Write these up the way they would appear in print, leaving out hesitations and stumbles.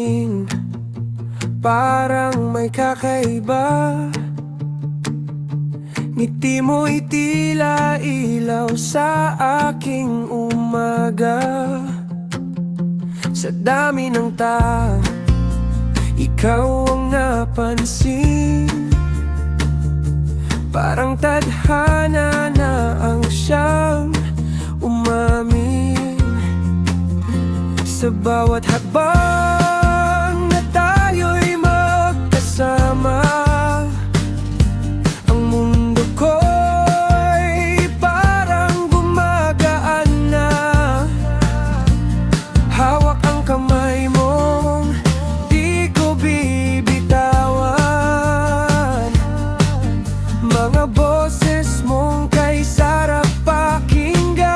tingin, parang may kakaiba. Ngiti mo'y tila ilaw sa aking umaga. Sa dami ng tao, ikaw ang napansin. Parang tadhana na ang siyang umamin. Sa bawat habang na tayo'y magkasama, ang mundo ko'y parang gumagaan na. Hawak ang kamay mo, di ko bibitawan. Mga boses mong kay sarap pakinggan.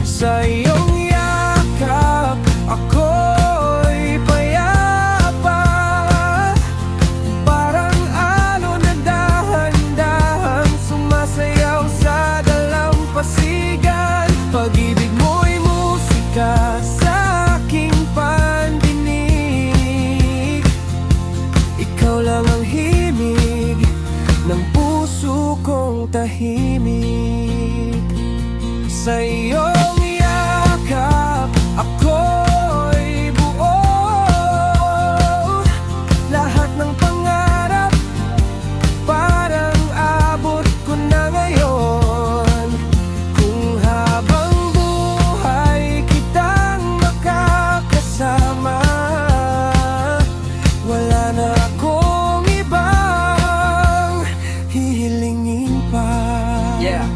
Sa iyong yakap, ako'y payapa. Parang alon na dahan-dahang sumasayaw sa dalampasigan. Pag-ibig mo'y musika sa aking pandinig. Ikaw lang ang himig ng puso kong tahimik. Sa iyong yakap, ako'y buo. Lahat ng pangarap, parang abot ko na ngayon. Kung habang buhay kitang makakasama, wala na akong ibang hihilingin pa. Yeah,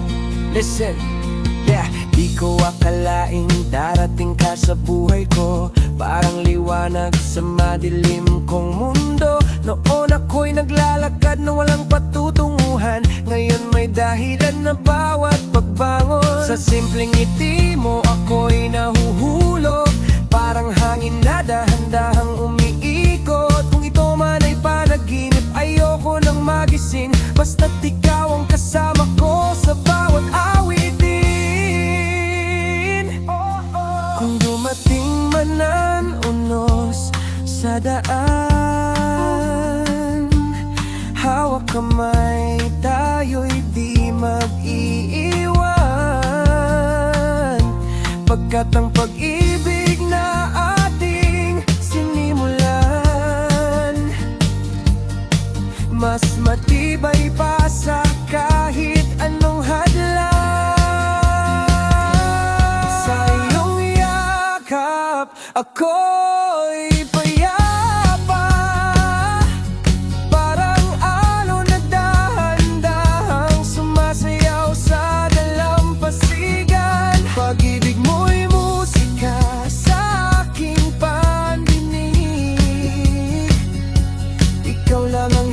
listen. Yeah, di ko akalaing darating ka sa buhay ko. Parang liwanag sa madilim kong mundo. Noon ako'y naglalakad na walang patutunguhan. Ngayon may dahilan na bawat pagbangon. Sa simpleng ngiti mo ako'y nahuhulog. Parang hangin na dahan-dahang umiikot. Kung ito man ay panaginip, ayoko nang magising. Basta't ikaw ang kasama ko sa bawat awitin. Kung dumating man ang unos sa daan, hawak kamay, tayo'y di mag-iiwan. Pagkat ang pag-ibig na ating sinimulan, mas matibay pa sa kahit anong hadlang. Sa iyong yakap, ako'y payapa. Parang alon na dahan-dahang sumasayaw sa dalampasigan. Pag-ibig mo'y musika sa aking pandinig. Ikaw lang ang